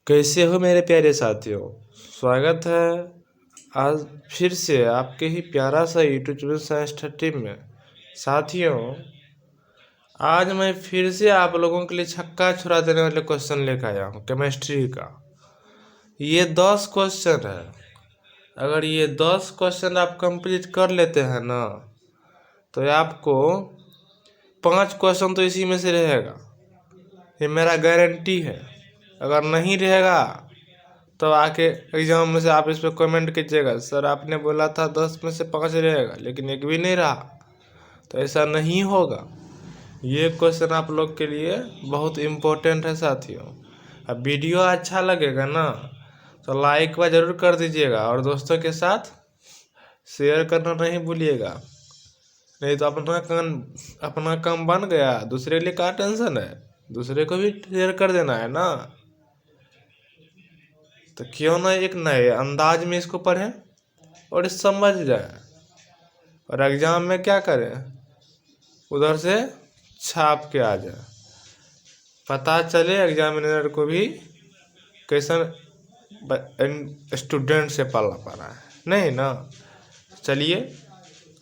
कैसे हो मेरे प्यारे साथियों। स्वागत है आज फिर से आपके ही प्यारा सा यूट्यूब चैनल साइंस 30 में। साथियों, आज मैं फिर से आप लोगों के लिए छक्का छुड़ा देने वाले क्वेश्चन लेकर आया हूँ केमिस्ट्री का। ये 10 क्वेश्चन है। अगर ये 10 क्वेश्चन आप कंप्लीट कर लेते हैं ना, तो आपको 5 क्वेश्चन तो इसी में से रहेगा। ये मेरा गारंटी है। अगर नहीं रहेगा तो आके एग्जाम में से आप इस पर कमेंट कीजिएगा, सर आपने बोला था 10 में से 5 रहेगा लेकिन एक भी नहीं रहा। तो ऐसा नहीं होगा। ये क्वेश्चन आप लोग के लिए बहुत इम्पोर्टेंट है साथियों। अब वीडियो अच्छा लगेगा ना तो लाइक व ज़रूर कर दीजिएगा और दोस्तों के साथ शेयर करना नहीं भूलिएगा। नहीं तो अपना काम बन गया, दूसरे के लिए क्या टेंशन है। दूसरे को भी शेयर कर देना है ना। तो क्यों ना एक नए अंदाज में इसको पढ़ें और समझ जाए, और एग्जाम में क्या करें, उधर से छाप के आ जाए, पता चले एग्जामिनर को भी कैसा स्टूडेंट से पाला पा रहा है। नहीं ना। चलिए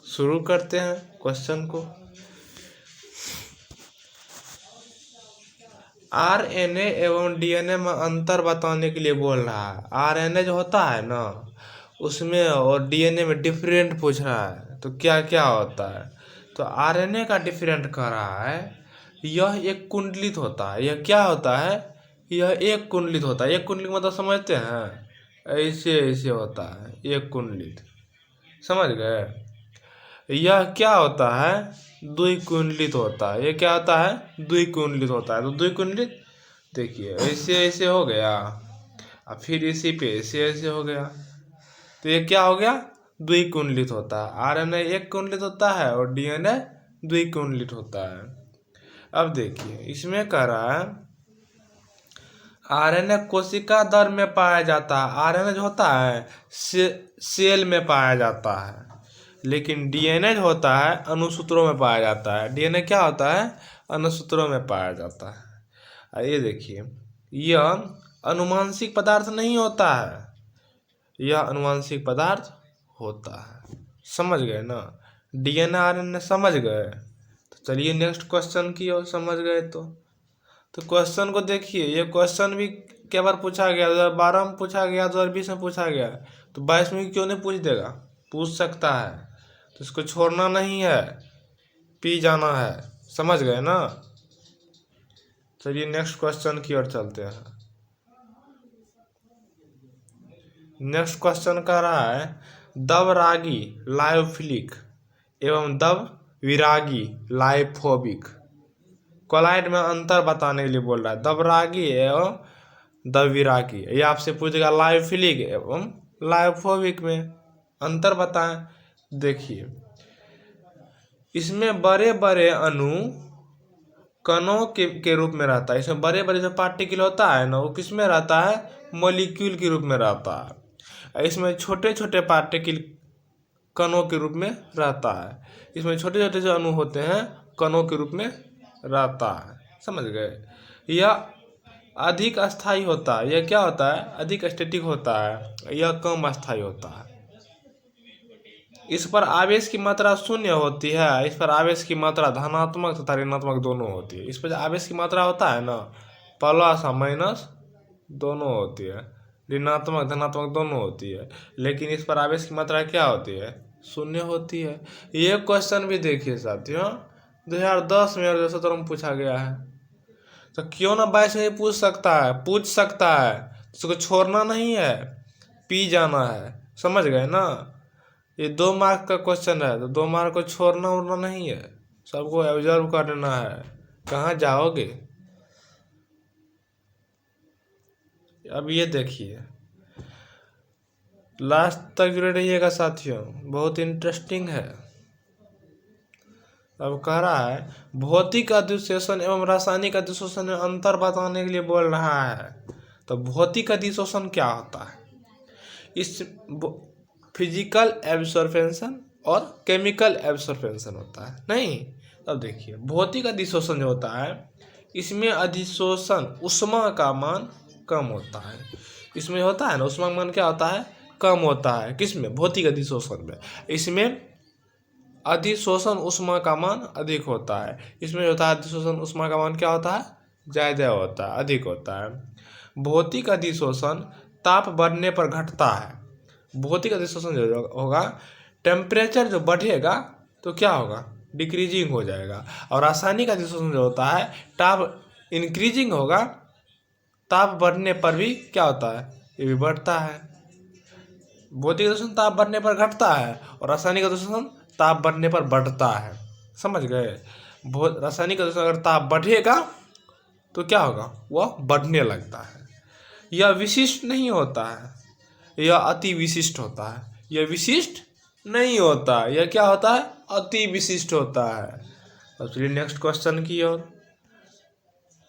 शुरू करते हैं क्वेश्चन को। आरएनए एवं डीएनए में अंतर बताने के लिए बोल रहा है। आरएनए जो होता है ना उसमें और डीएनए में डिफरेंट पूछ रहा है, तो क्या क्या होता है। तो आरएनए का डिफरेंट कर रहा है। यह एक कुंडलित होता है। यह क्या होता है? यह एक कुंडलित होता है। एक कुंडलित मतलब समझते हैं, ऐसे ऐसे होता है एक कुंडलित, समझ गए। यह क्या होता है? द्विकुंडलित होता है। ये क्या होता है? द्विकुंडलित होता है। तो द्विकुंडलित देखिए ऐसे ऐसे हो गया, और फिर इसी पे ऐसे ऐसे हो गया, तो ये क्या हो गया? द्विकुंडलित होता है। आरएनए एक कुंडलित होता है और डीएनए द्विकुंडलित होता है। अब देखिए इसमें कह रहा है आरएनए कोशिका दर में पाया जाता है। आरएनए जो होता है सेल में पाया जाता है, लेकिन डीएनए जो होता है अणुसूत्रों में पाया जाता है। डीएनए क्या होता है? अणुसूत्रों में पाया जाता है। ये देखिए, यह अनुवांशिक पदार्थ नहीं होता है, यह अनुवांशिक पदार्थ होता है। समझ गए ना? डीएनए आरएनए समझ गए। तो चलिए नेक्स्ट क्वेश्चन की ओर। समझ गए तो क्वेश्चन को देखिए। ये क्वेश्चन भी कई बार पूछा गया, 2012 में पूछा गया, 2020 में पूछा गया, तो 22 में क्यों नहीं पूछ देगा? पूछ सकता है। तो इसको छोड़ना नहीं है, पी जाना है। समझ गए ना? चलिए नेक्स्ट क्वेश्चन की ओर चलते हैं। नेक्स्ट क्वेश्चन कह रहा है दबरागी लायोफिलिक एवं दब विरागी लाइफोबिक कोलाइड में अंतर बताने के लिए बोल रहा है। दबरागी एवं दबविरागी, ये आपसे पूछेगा लायोफिलिक एवं लायोफोबिक में अंतर बताएं। देखिए इसमें बड़े बड़े अणु कणों के रूप में रहता है। इसमें बड़े बड़े जो पार्टिकल होता है ना, वो किस में रहता है? मॉलिक्यूल के रूप में रहता है। इसमें छोटे छोटे पार्टिकल कणों के रूप में रहता है। इसमें छोटे छोटे जो अणु होते हैं कणों के रूप में रहता है। समझ गए। यह अधिक अस्थायी होता है। यह क्या होता है? अधिक स्टैटिक होता है। यह कम अस्थायी होता है। इस पर आवेश की मात्रा शून्य होती है। इस पर आवेश की मात्रा धनात्मक तथा ऋणात्मक दोनों होती है। इस पर आवेश की मात्रा होता है ना, प्लस और माइनस दोनों होती है, ऋणात्मक धनात्मक दोनों होती है। लेकिन इस पर आवेश की मात्रा क्या होती है? शून्य होती है। ये क्वेश्चन भी देखिए साथियों, 2010 में और 2017 में पूछा गया है। तो क्यों ना 22 में पूछ सकता है। इसको छोड़ना नहीं है, पी जाना है। समझ गए ना? ये 2 मार्क का क्वेश्चन है, तो 2 मार्क को छोड़ना उड़ना नहीं है, सबको ऑब्जर्व कर लेना है। कहाँ जाओगे? अब ये देखिए, लास्ट तक जुड़े रहिएगा साथियों, बहुत इंटरेस्टिंग है। अब कह रहा है भौतिक अधिशोषण एवं रासायनिक अधिशोषण में अंतर बताने के लिए बोल रहा है। तो भौतिक अधिशोषण क्या होता है? इस फिजिकल एब्सॉर्प्शन और केमिकल एब्सॉर्प्शन होता है। नहीं, अब देखिए भौतिक अधिशोषण जो होता है, इसमें अधिशोषण ऊष्मा का मान कम होता है। इसमें होता है ना ऊष्मागमन क्या होता है, कम होता है। किसमें, भौतिक अधिशोषण में। इसमें अधिशोषण ऊष्मा का मान अधिक होता है। इसमें होता है अधिशोषण ऊष्मा का मान क्या होता है, ज़्यादा होता है, अधिक होता है। भौतिक अधिशोषण ताप बढ़ने पर घटता है। भौतिक अधिशोषण जो होगा, टेम्परेचर जो बढ़ेगा तो क्या होगा, डिक्रीजिंग हो जाएगा। और रासायनिक अधिशोषण जो होता है, ताप इंक्रीजिंग होगा, ताप बढ़ने पर भी क्या होता है, ये भी बढ़ता है। भौतिक अधिशोषण ताप बढ़ने पर घटता है और रासायनिक अधिशोषण ताप बढ़ने पर बढ़ता है। समझ गए। रासायनिक अधिशोषण अगर ताप बढ़ेगा तो क्या होगा, वह बढ़ने लगता है। यह विशिष्ट नहीं होता है, यह अति विशिष्ट होता है। यह विशिष्ट नहीं होता, यह क्या होता है, अति विशिष्ट होता है। अब चलिए नेक्स्ट क्वेश्चन की ओर।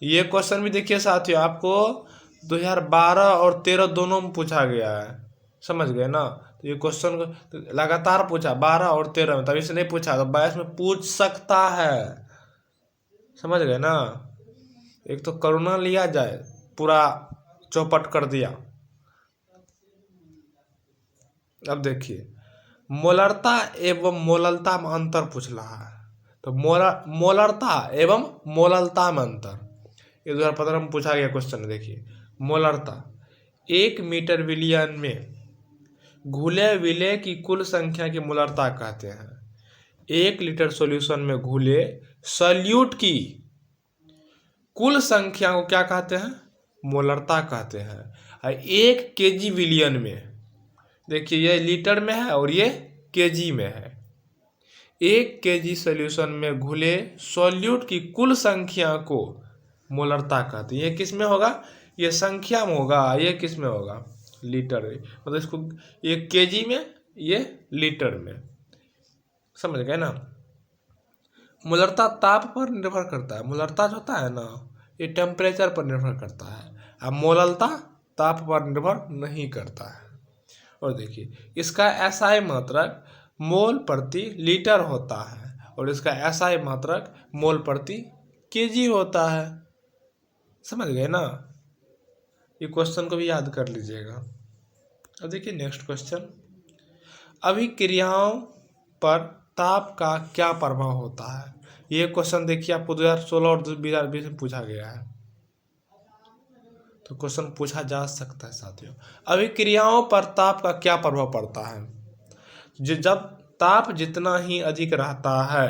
ये क्वेश्चन भी देखिए साथियों, आपको 2012 और 13 दोनों में पूछा गया है। समझ गए ना। तो ये क्वेश्चन लगातार पूछा 12 और 13 में, तभी से नहीं पूछा तो 22 में पूछ सकता है। समझ गए ना। एक तो करुणा लिया जाए, पूरा चौपट कर दिया। अब देखिए, मोलरता एवं मोललता में अंतर पूछ रहा है। तो मोलरता एवं मोललता में अंतर, ये 2015 में पूछा गया क्वेश्चन। देखिए, मोलरता 1 मीटर विलियन में घुले विलय की कुल संख्या की मोलरता कहते हैं। 1 लीटर सॉल्यूशन में घुले सॉल्यूट की कुल संख्या को क्या कहते हैं, मोलरता कहते हैं। और 1 केजी विलियन में, देखिए ये लीटर में है और ये केजी में है। 1 केजी सॉल्यूशन में घुले सॉल्यूट की कुल संख्या को मोलरता कहते हैं। ये किस में होगा, ये संख्या में होगा। ये किस में होगा, लीटर में। मतलब इसको ये केजी में, ये लीटर में। समझ गए ना। मोलरता ताप पर निर्भर करता है। मोलरता जो होता है ना, ये टेम्परेचर पर निर्भर करता है। अब मोललता ताप पर निर्भर नहीं करता है। और देखिए, इसका एसआई मात्रक मोल प्रति लीटर होता है और इसका एसआई मात्रक मोल प्रति केजी होता है। समझ गए ना। ये क्वेश्चन को भी याद कर लीजिएगा। अब देखिए नेक्स्ट क्वेश्चन, अभिक्रियाओं पर ताप का क्या प्रभाव होता है। ये क्वेश्चन देखिए आपको 2016 और 2020 में पूछा गया है, तो क्वेश्चन पूछा जा सकता है साथियों। अभिक्रियाओं पर ताप का क्या प्रभाव पड़ता है। जब ताप जितना ही अधिक रहता है,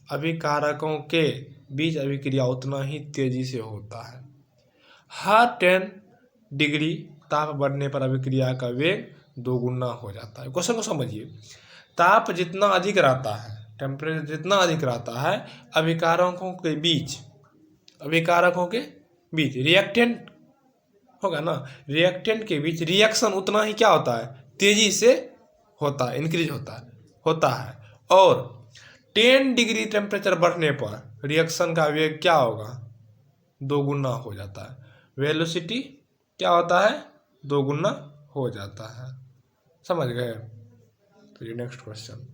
अभिकारकों के बीच अभिक्रिया उतना ही तेजी से होता है। हर 10 डिग्री ताप बढ़ने पर अभिक्रिया का वेग 2 गुना हो जाता है। क्वेश्चन को समझिए, ताप जितना अधिक रहता है, टेम्परेचर जितना अधिक रहता है, अभिकारकों के बीच रिएक्टेंट होगा ना, रिएक्टेंट के बीच रिएक्शन उतना ही क्या होता है, तेजी से होता है, इंक्रीज होता है। और 10 डिग्री टेम्परेचर बढ़ने पर रिएक्शन का वेग क्या होगा, 2 गुना हो जाता है। वेलोसिटी क्या होता है, 2 गुना हो जाता है। समझ गए। तो ये नेक्स्ट क्वेश्चन,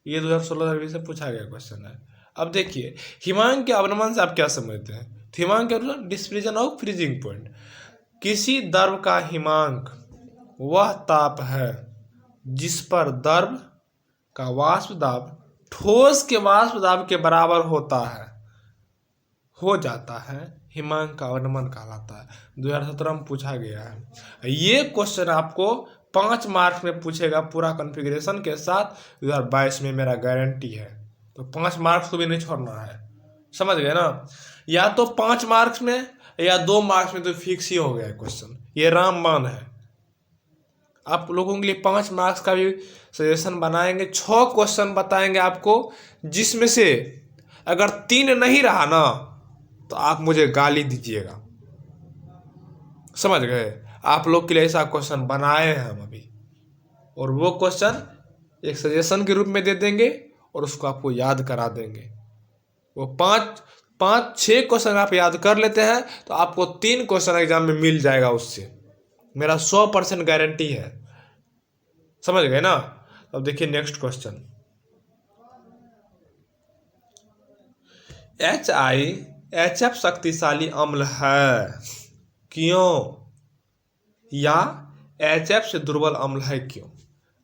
ये 2016 से पूछा गया क्वेश्चन है। अब देखिए, हिमांक के अवनमन से आप क्या समझते हैं। हिमांक के अनुसार डिस्प्लेजन ऑफ फ्रीजिंग पॉइंट, किसी द्रव का हिमांक वह ताप है जिस पर द्रव का वाष्प दाब ठोस के वाष्प दाब के बराबर हो जाता है, हिमांक का अवनमन कहलाता है। 2017 में पूछा गया है। ये क्वेश्चन आपको 5 मार्क्स में पूछेगा पूरा कॉन्फ़िगरेशन के साथ। 2022 में मेरा गारंटी है, तो 5 मार्क्स को भी नहीं छोड़ना है। समझ गए ना। या तो 5 मार्क्स में या 2 मार्क्स में तो फिक्स ही हो गया क्वेश्चन। ये रामबाण है। आप लोगों के लिए 5 मार्क्स का भी सजेशन बनाएंगे। 6 क्वेश्चन बताएंगे आपको, जिसमें से अगर 3 नहीं रहा ना तो आप मुझे गाली दीजिएगा। समझ गए। आप लोग के लिए ऐसा क्वेश्चन बनाए हैं हम अभी, और वो क्वेश्चन एक सजेशन के रूप में दे देंगे और उसको आपको याद करा देंगे। वो 5-6 क्वेश्चन आप याद कर लेते हैं तो आपको 3 क्वेश्चन एग्जाम में मिल जाएगा। उससे मेरा 100% गारंटी है। समझ गए ना। अब देखिए नेक्स्ट क्वेश्चन, HF शक्तिशाली अम्ल है। क्यों, या HF से दुर्बल अम्ल है क्यों।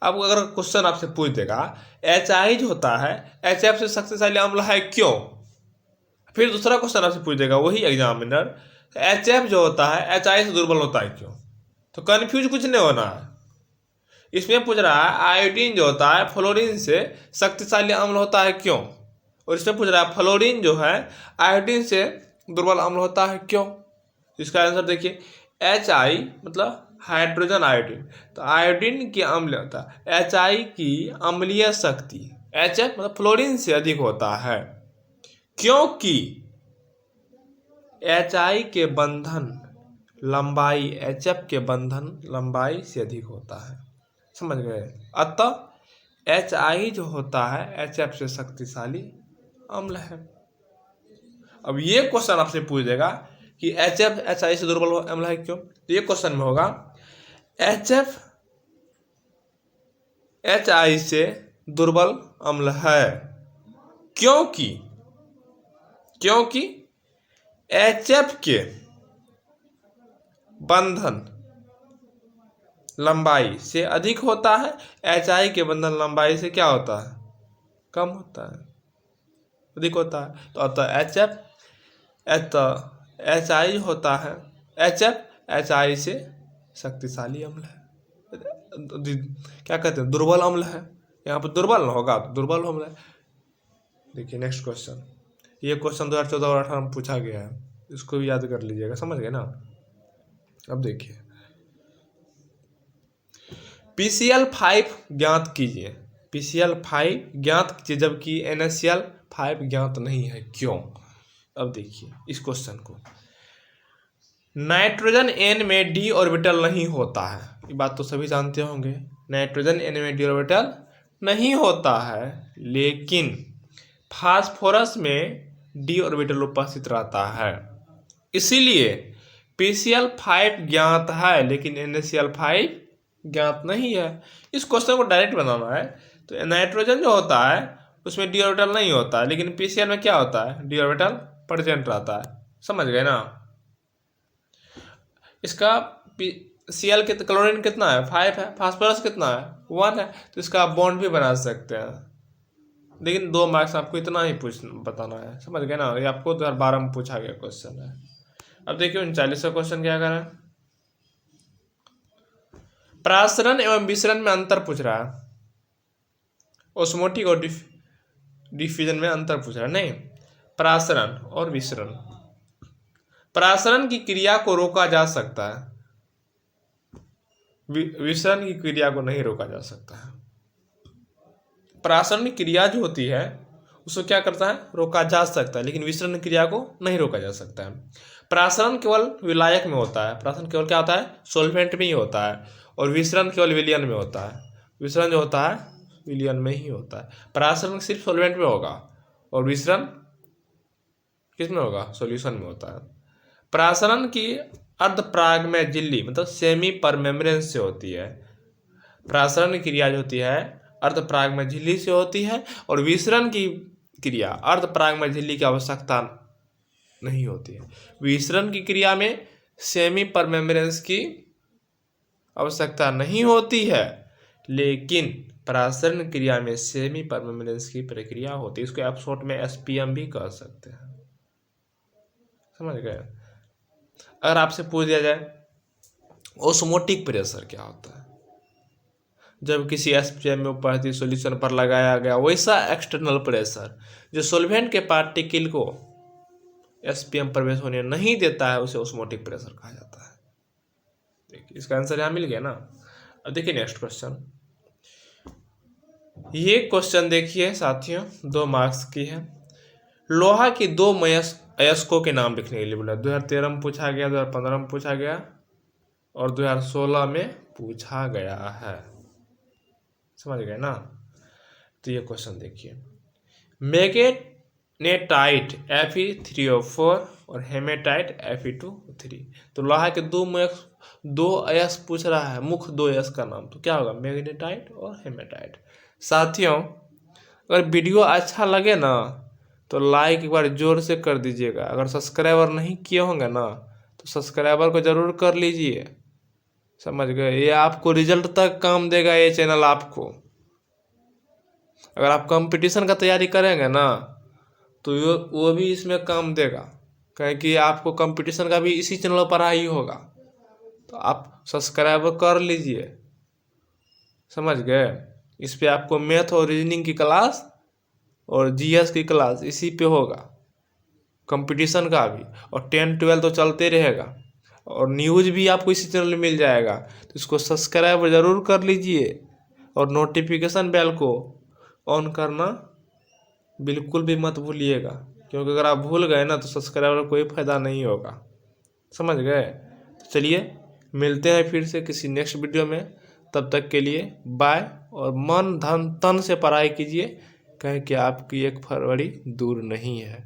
अब अगर क्वेश्चन आपसे पूछ देगा HI जो होता है HF से शक्तिशाली अम्ल है क्यों, फिर दूसरा क्वेश्चन आपसे पूछ देगा वही एग्जामिनर HF जो होता है HI से दुर्बल होता है क्यों, तो कन्फ्यूज कुछ नहीं होना है। इसमें पूछ रहा है आयोडीन जो होता है फ्लोरीन से शक्तिशाली अम्ल होता है क्यों, और इसमें पूछ रहा है फ्लोरीन जो है आयोडीन से दुर्बल अम्ल होता है क्यों। इसका आंसर देखिए HI मतलब हाइड्रोजन आयोडीन, तो आयोडीन की अम्लता HI की अम्लीय शक्ति HF मतलब फ्लोरीन से अधिक होता है, क्योंकि HI के बंधन लंबाई HF के बंधन लंबाई से अधिक होता है, समझ गए। अतः HI जो होता है HF से शक्तिशाली अम्ल है। अब ये क्वेश्चन आपसे पूछ देगा कि HF HI से दुर्बल अम्ल है क्यों, तो ये क्वेश्चन में होगा HF HI से दुर्बल अम्ल है क्योंकि HF के बंधन लंबाई से अधिक होता है, HI के बंधन लंबाई से क्या होता है, कम होता है, अधिक होता है। तो अतः HI होता है HF HI से शक्तिशाली अम्ल है, क्या कहते हैं दुर्बल अम्ल है, यहाँ पर दुर्बल ना होगा तो दुर्बल अम्ल है। देखिए नेक्स्ट क्वेश्चन, ये क्वेश्चन 2014 और 2018 में पूछा गया है, इसको भी याद कर लीजिएगा, समझ गए ना। अब देखिए PCl5 ज्ञात कीजिए, PCl5 ज्ञात कीजिए जबकि NaCl5 ज्ञात नहीं है, क्यों। अब देखिए इस क्वेश्चन को, नाइट्रोजन N में d ऑर्बिटल नहीं होता है, ये बात तो सभी जानते होंगे, नाइट्रोजन N में d ऑर्बिटल नहीं होता है, लेकिन फास्फोरस में d ऑर्बिटल उपस्थित रहता है, इसीलिए PCl5 ज्ञात है लेकिन NaCl5 ज्ञात नहीं है। इस क्वेश्चन को डायरेक्ट बनाना है, तो नाइट्रोजन जो होता है उसमें d ऑर्बिटल नहीं होता है, लेकिन PCl में क्या होता है, d ऑर्बिटल प्रेजेंट रहता है, समझ गए ना। इसका Cl के क्लोरीन कितना है 5 है, फास्फोरस कितना है 1 है, तो इसका आप बॉन्ड भी बना सकते हैं, लेकिन 2 मार्क्स आपको इतना ही बताना है, समझ गए ना। ये आपको 2012 में पूछा गया क्वेश्चन है। अब देखिए 39वां क्वेश्चन क्या करें, प्रासरण एवं विसरण में अंतर पूछ रहा है, ओस्मोटिक और डिफ्यूजन में अंतर पूछ रहा है, नहीं प्रासरण और विसरण। प्रासरण की क्रिया को रोका जा सकता है, विसरण की क्रिया को नहीं रोका जा सकता है। प्रासरण की क्रिया जो होती है उसको क्या करता है, रोका जा सकता है, लेकिन विसरण क्रिया को नहीं रोका जा सकता है। प्रासरण केवल विलायक में होता है, प्रासरण केवल क्या होता है सोल्वेंट में ही होता है, और विसरण केवल विलयन में होता है, विसरण जो होता है विलयन में ही होता है। प्रासरण सिर्फ सोल्वेंट में होगा और विसरण किस में होगा, सॉल्यूशन में होता है। प्रासरण की अर्धपराग में झिल्ली मतलब सेमी परमेम्ब्रेन से होती है, प्रासरण की क्रिया जो होती है अर्धपराग में झिल्ली से होती है, और विसरण की क्रिया अर्धपराग में झिल्ली की आवश्यकता नहीं होती है। विसरण की क्रिया में सेमी परमेम्ब्रेंस की आवश्यकता नहीं होती है, लेकिन प्रासरण क्रिया में सेमी परमेम्ब्रेंस की प्रक्रिया होती है, इसको आप शॉर्ट में SPM भी कह सकते हैं, समझ गए। अगर आपसे पूछ दिया जाए ओस्मोटिक प्रेशर क्या होता है, जब किसी SPM में उपस्थित सॉल्यूशन पर लगाया गया वैसा एक्सटर्नल प्रेशर जो सॉल्वेंट के पार्टिकल को SPM प्रवेश होने नहीं देता है, उसे ओस्मोटिक प्रेशर कहा जाता है। देखिए इसका आंसर यहाँ मिल गया ना। अब देखिए नेक्स्ट क्वेश्चन, ये क्वेश्चन देखिए साथियों 2 मार्क्स की है। लोहा की 2 अयस्कों के नाम लिखने के लिए बोला, 2013 में पूछा गया, 2015 में पूछा गया और 2016 में पूछा गया है, समझ गए ना। तो ये क्वेश्चन देखिए, मैग्नेटाइट Fe3O4 और हेमेटाइट Fe2O3, तो लोहा के 2 अयस्क पूछ रहा है, मुख्य 2 अयस्क का नाम, तो क्या होगा मैग्नेटाइट और हेमेटाइट। साथियों अगर वीडियो अच्छा लगे ना तो लाइक एक बार जोर से कर दीजिएगा, अगर सब्सक्राइबर नहीं किए होंगे ना तो तो सब्सक्राइबर को ज़रूर कर लीजिए, समझ गए। ये आपको रिजल्ट तक काम देगा ये चैनल आपको। अगर आप कंपटीशन का तैयारी करेंगे ना तो वो भी इसमें काम देगा, क्योंकि आपको कंपटीशन का भी इसी चैनल पर ही होगा। तो आप सब्सक्राइब कर लीजिए, समझ गए। इस पे आपको मैथ और रीजनिंग की क्लास और जीएस की क्लास इसी पे होगा, कंपटीशन का भी, और 10 12 तो चलते रहेगा, और न्यूज़ भी आपको इसी चैनल में मिल जाएगा। तो इसको सब्सक्राइब ज़रूर कर लीजिए और नोटिफिकेशन बेल को ऑन करना बिल्कुल भी मत भूलिएगा, क्योंकि अगर आप भूल गए ना तो सब्सक्राइबर का कोई फ़ायदा नहीं होगा, समझ गए। तो चलिए मिलते हैं फिर से किसी नेक्स्ट वीडियो में, तब तक के लिए बाय। और मन धन तन से पढ़ाई कीजिए, कहें कि आपकी 1 फरवरी दूर नहीं है।